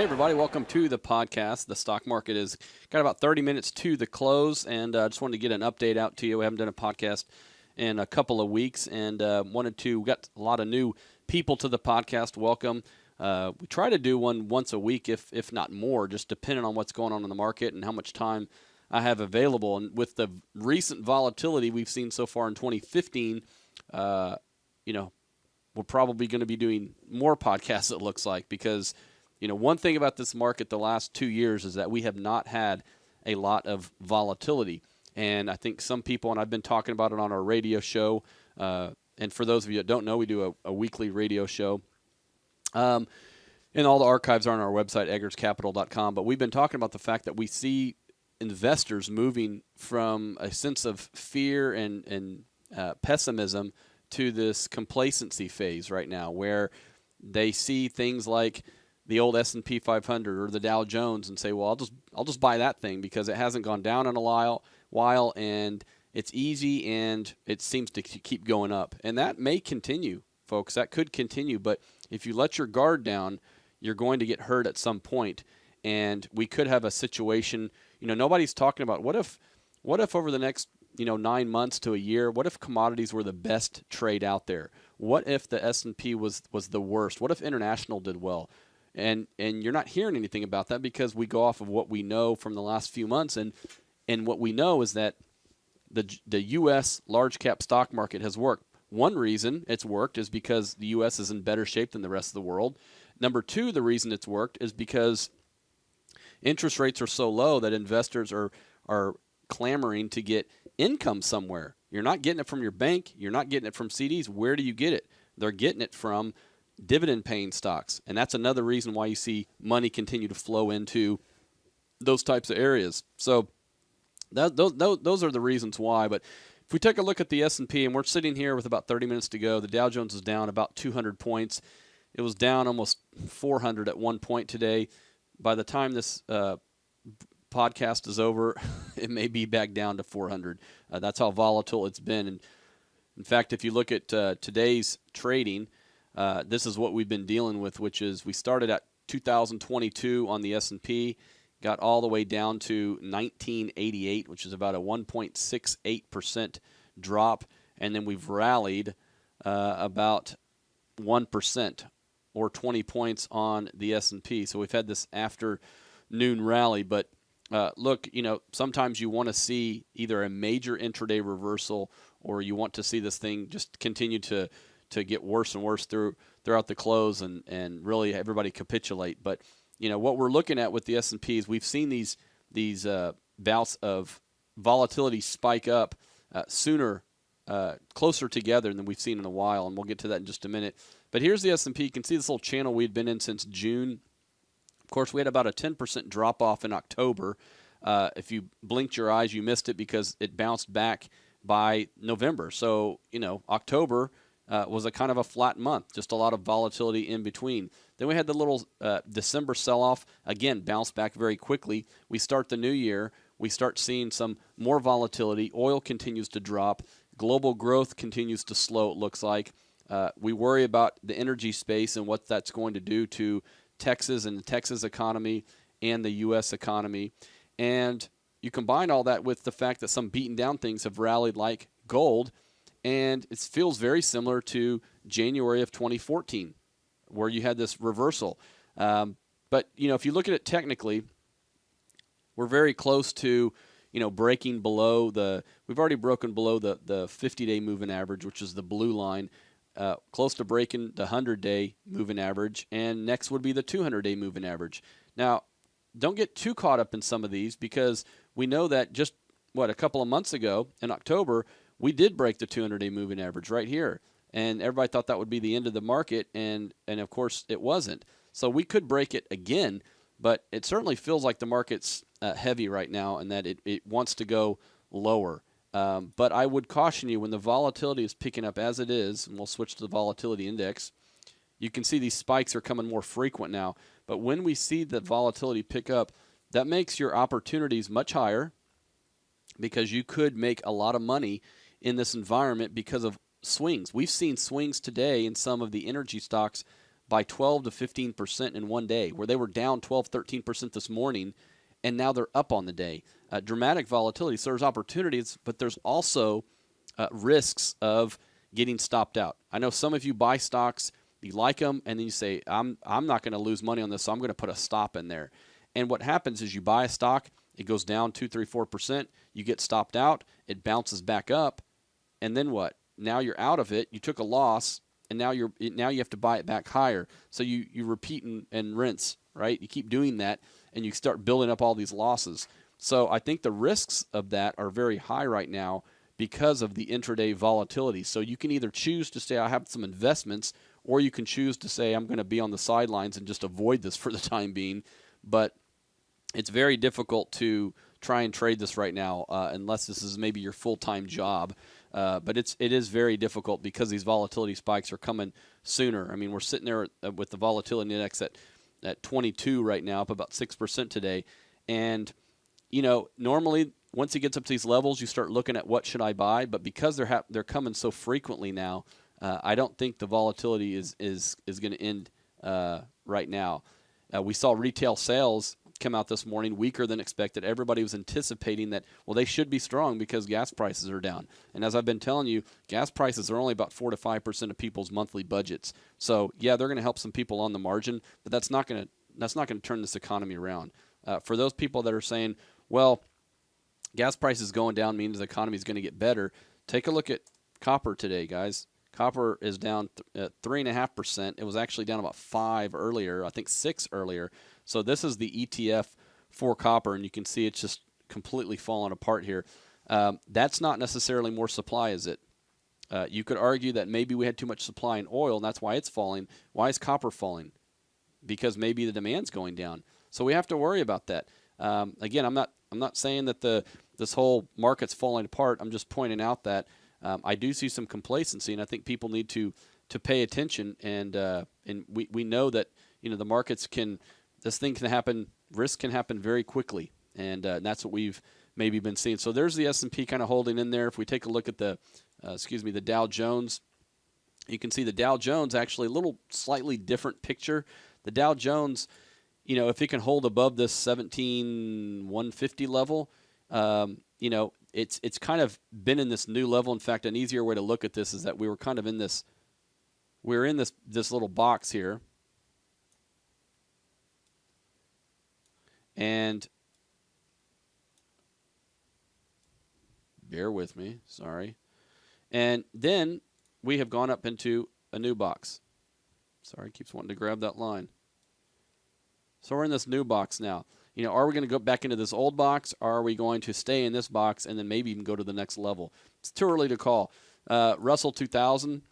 everybody. Welcome to the podcast. The stock market has got about 30 minutes to the close, and I just wanted to get an update out to you. We haven't done a podcast in a couple of weeks, and we got a lot of new people to the podcast. Welcome. We try to do one once a week, if not more, just depending on what's going on in the market and how much time I have available. And with the recent volatility we've seen so far in 2015, we're probably going to be doing more podcasts, it looks like, because one thing about this market the last 2 years is that we have not had a lot of volatility. And I think some people, and I've been talking about it on our radio show, and for those of you that don't know, we do a weekly radio show. And all the archives are on our website, eggerscapital.com. But we've been talking about the fact that we see investors moving from a sense of fear and pessimism to this complacency phase right now, where they see things like the old S&P 500 or the Dow Jones and say, well, I'll just buy that thing because it hasn't gone down in a while and it's easy and it seems to keep going up. And that may continue, folks. That could continue. But if you let your guard down, you're going to get hurt at some point. And we could have a situation, nobody's talking about what if over the next 9 months to a year, what if commodities were the best trade out there? What if the S&P was the worst? What if international did well? And you're not hearing anything about that because we go off of what we know from the last few months. And what we know is that the U.S. large cap stock market has worked. One reason it's worked is because the U.S. is in better shape than the rest of the world. Number two, the reason it's worked is because interest rates are so low that investors are clamoring to get income somewhere. You're not getting it from your bank. You're not getting it from CDs. Where do you get it? They're getting it from dividend-paying stocks. And that's another reason why you see money continue to flow into those types of areas. So those are the reasons why. But if we take a look at the S&P, and we're sitting here with about 30 minutes to go, the Dow Jones is down about 200 points. It was down almost 400 at one point today. By the time this podcast is over, it may be back down to 400. That's how volatile it's been. And in fact, if you look at today's trading, this is what we've been dealing with, which is we started at 2022 on the S&P, got all the way down to 1988, which is about a 1.68% drop, and then we've rallied about 1% or 20 points on the S&P. So we've had this afternoon rally, but look, sometimes you want to see either a major intraday reversal or you want to see this thing just continue to get worse and worse throughout the close and really everybody capitulate. But what we're looking at with the S&P is we've seen these bouts of volatility spike up sooner, closer together than we've seen in a while, and we'll get to that in just a minute. But here's the S&P. You can see this little channel we'd been in since June. Of course, we had about a 10% drop-off in October. If you blinked your eyes, you missed it because it bounced back by November. So, October was a kind of a flat month, just a lot of volatility in between. Then we had the little December sell-off, again, bounced back very quickly. We start the new year. We start seeing some more volatility. Oil continues to drop. Global growth continues to slow, it looks like. We worry about the energy space and what that's going to do to Texas and the Texas economy and the U.S. economy. And you combine all that with the fact that some beaten down things have rallied like gold, and it feels very similar to January of 2014 where you had this reversal. But, if you look at it technically, we're very close to, breaking below we've already broken below the 50-day moving average, which is the blue line, close to breaking the 100-day moving average, and next would be the 200-day moving average. Now, don't get too caught up in some of these because we know that just, a couple of months ago in October, we did break the 200-day moving average right here, and everybody thought that would be the end of the market, and of course it wasn't. So we could break it again, but it certainly feels like the market's heavy right now and that it wants to go lower. But I would caution you when the volatility is picking up as it is, and we'll switch to the volatility index, you can see these spikes are coming more frequent now. But when we see the volatility pick up, that makes your opportunities much higher because you could make a lot of money in this environment because of swings. We've seen swings today in some of the energy stocks by 12 to 15% in one day, where they were down 12, 13% this morning, and now they're up on the day. Dramatic volatility. So there's opportunities, but there's also risks of getting stopped out. I know some of you buy stocks, you like them, and then you say, I'm not going to lose money on this, so I'm going to put a stop in there. And what happens is you buy a stock, it goes down 2, 3, 4%, you get stopped out, it bounces back up, and then what? Now you're out of it, you took a loss, and now you have to buy it back higher. So you repeat and rinse, right? You keep doing that, and you start building up all these losses. So I think the risks of that are very high right now because of the intraday volatility. So you can either choose to say, I have some investments, or you can choose to say, I'm going to be on the sidelines and just avoid this for the time being. But it's very difficult to try and trade this right now unless this is maybe your full-time job. But it is very difficult because these volatility spikes are coming sooner. I mean, we're sitting there with the volatility index at 22 right now, up about 6% today. And, normally once it gets up to these levels, you start looking at what should I buy. But because they're coming so frequently now, I don't think the volatility is going to end right now. We saw retail sales come out this morning weaker than expected. Everybody was anticipating that, well, they should be strong because gas prices are down. And as I've been telling you, gas prices are only about 4 to 5% of people's monthly budgets. So yeah, they're going to help some people on the margin, but that's not going to turn this economy around. For those people that are saying, well, gas prices going down means the economy is going to get better, take a look at copper today, guys. Copper is down 3.5%. It was actually down about 5 earlier, I think 6 earlier. So this is the ETF for copper, and you can see it's just completely fallen apart here. That's not necessarily more supply, is it? You could argue that maybe we had too much supply in oil, and that's why it's falling. Why is copper falling? Because maybe the demand's going down. So we have to worry about that. Again, I'm not saying that this whole market's falling apart. I'm just pointing out that I do see some complacency, and I think people need to pay attention. And we know that the markets this thing can happen. Risk can happen very quickly, and that's what we've maybe been seeing. So there's the S&P kind of holding in there. If we take a look at the Dow Jones, you can see the Dow Jones actually a little slightly different picture. The Dow Jones, if it can hold above this 17,150 level, it's kind of been in this new level. In fact, an easier way to look at this is that we were kind of in this little box here. And bear with me, sorry. And then we have gone up into a new box. Sorry, keeps wanting to grab that line. So we're in this new box now. Are we going to go back into this old box, or are we going to stay in this box and then maybe even go to the next level? It's too early to call. Russell 2000,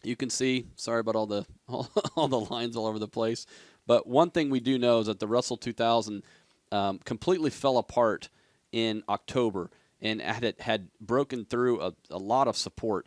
you can see, sorry about all the lines all over the place, but one thing we do know is that the Russell 2000 completely fell apart in October and had broken through a lot of support.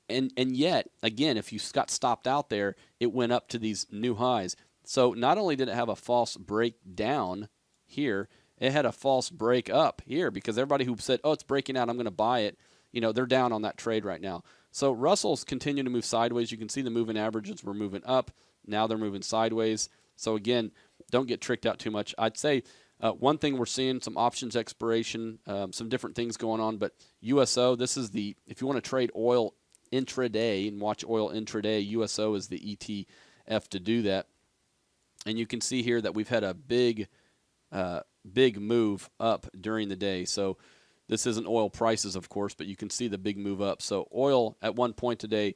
And yet, again, if you got stopped out there, it went up to these new highs. So not only did it have a false breakdown here, it had a false break up here, because everybody who said, oh, it's breaking out, I'm going to buy it, they're down on that trade right now. So Russell's continuing to move sideways. You can see the moving averages were moving up. Now they're moving sideways. So again, don't get tricked out too much. I'd say one thing we're seeing, some options expiration, some different things going on. But USO, this is if you want to trade oil intraday and watch oil intraday, USO is the ETF to do that. And you can see here that we've had a big move up during the day. So this isn't oil prices, of course, but you can see the big move up. So oil at one point today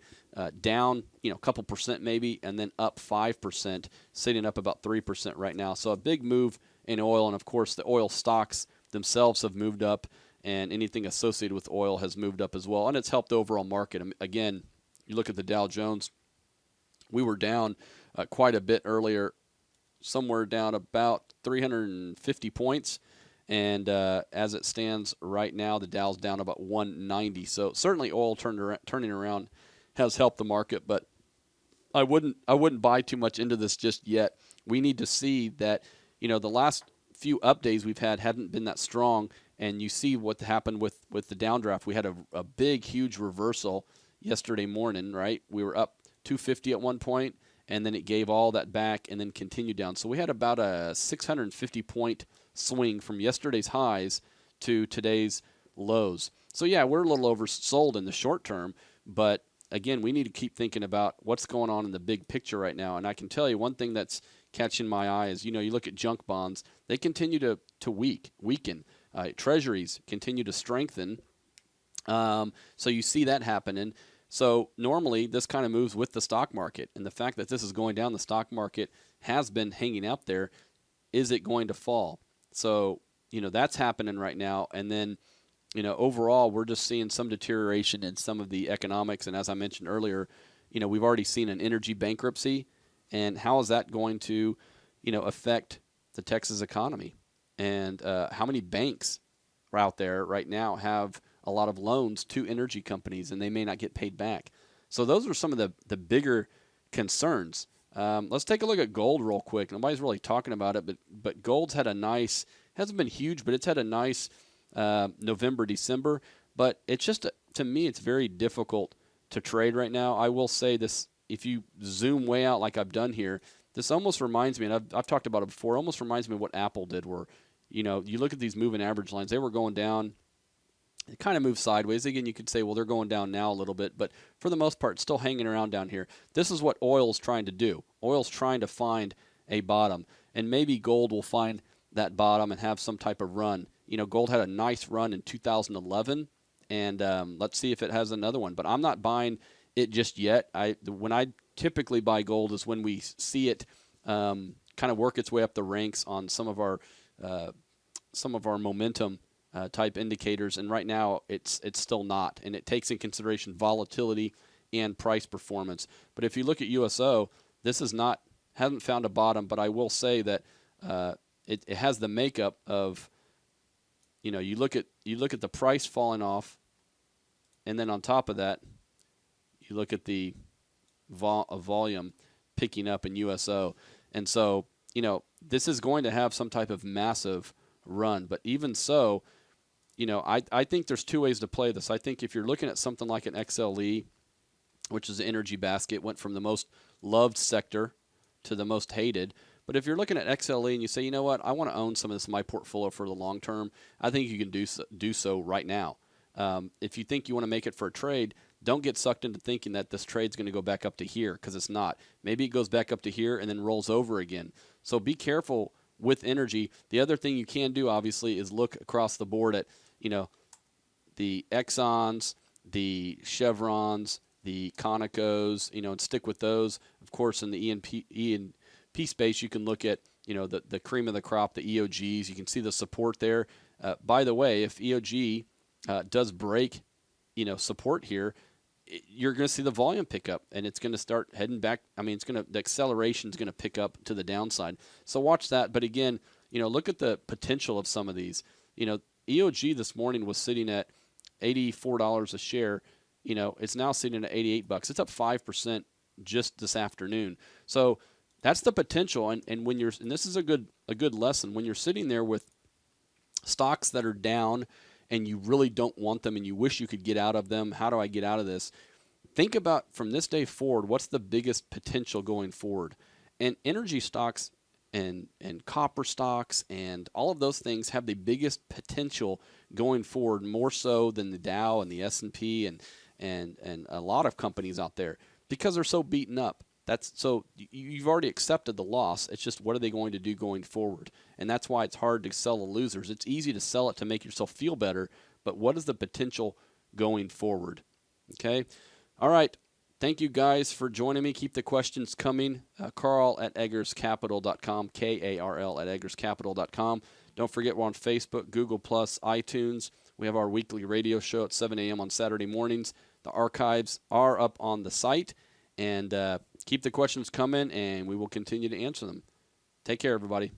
down, a couple percent maybe, and then up 5%, sitting up about 3% right now. So a big move in oil, and of course the oil stocks themselves have moved up, and anything associated with oil has moved up as well, and it's helped the overall market. Again, you look at the Dow Jones, we were down quite a bit earlier, somewhere down about 350 points. And as it stands right now, the Dow's down about 190. So certainly oil turning around has helped the market, but I wouldn't buy too much into this just yet. We need to see that, the last few up days we've had haven't been that strong, and you see what happened with the downdraft. We had a big, huge reversal yesterday morning, right? We were up 250 at one point, and then it gave all that back and then continued down. So we had about a 650 point swing from yesterday's highs to today's lows. So yeah, we're a little oversold in the short term, but again, we need to keep thinking about what's going on in the big picture right now. And I can tell you one thing that's catching my eye is, you look at junk bonds, they continue to weaken. Treasuries continue to strengthen. So you see that happening. So normally this kind of moves with the stock market. And the fact that this is going down, the stock market has been hanging out there. Is it going to fall? So, that's happening right now. And then, overall, we're just seeing some deterioration in some of the economics. And as I mentioned earlier, we've already seen an energy bankruptcy. And how is that going to, affect the Texas economy? And how many banks out there right now have a lot of loans to energy companies and they may not get paid back? So those are some of the bigger concerns. Let's take a look at gold real quick. Nobody's really talking about it, but gold's had a nice, hasn't been huge, but it's had a nice November, December. But it's just, to me, it's very difficult to trade right now. I will say this, if you zoom way out like I've done here, this almost reminds me, and I've talked about it before, almost reminds me of what Apple did, where, you look at these moving average lines, they were going down. It kind of moved sideways. Again, you could say, well, they're going down now a little bit, but for the most part, still hanging around down here. This is what oil's trying to do. Oil's trying to find a bottom, and maybe gold will find that bottom and have some type of run. Gold had a nice run in 2011, and let's see if it has another one. But I'm not buying it just yet. When I typically buy gold is when we see it kind of work its way up the ranks on some of our momentum type indicators, and right now it's still not, and it takes in consideration volatility and price performance. But if you look at USO, this hasn't found a bottom, but I will say that it has the makeup of, you look at the price falling off, and then on top of that, you look at the volume picking up in USO, and so this is going to have some type of massive run. But even so, I think there's two ways to play this. I think if you're looking at something like an XLE, which is an energy basket, went from the most loved sector to the most hated. But if you're looking at XLE and you say, you know what, I want to own some of this in my portfolio for the long term, I think you can do so right now. If you think you want to make it for a trade, don't get sucked into thinking that this trade's going to go back up to here, because it's not. Maybe it goes back up to here and then rolls over again. So be careful with energy. The other thing you can do, obviously, is look across the board at, the Exxons, the Chevrons, the Conocos, and stick with those. Of course, in the E&P space, you can look at, the cream of the crop, the EOGs. You can see the support there. By the way, if EOG does break, support here, you're going to see the volume pick up, and it's going to start heading back. I mean, the acceleration is going to pick up to the downside. So watch that. But again, look at the potential of some of these. EOG this morning was sitting at $84 a share. It's now sitting at $88. It's up 5% just this afternoon. So that's the potential. And when and this is a good lesson, when you're sitting there with stocks that are down and you really don't want them and you wish you could get out of them, how do I get out of this? Think about, from this day forward, what's the biggest potential going forward? And energy stocks and copper stocks and all of those things have the biggest potential going forward, more so than the Dow and the S&P and a lot of companies out there, because they're so beaten up. So you've already accepted the loss. It's just, what are they going to do going forward? And that's why it's hard to sell the losers. It's easy to sell it to make yourself feel better, but what is the potential going forward? Okay? All right. Thank you guys for joining me. Keep the questions coming. Carl at eggerscapital.com, Karl at eggerscapital.com. Don't forget, we're on Facebook, Google+, iTunes. We have our weekly radio show at 7 a.m. on Saturday mornings. The archives are up on the site. And keep the questions coming, and we will continue to answer them. Take care, everybody.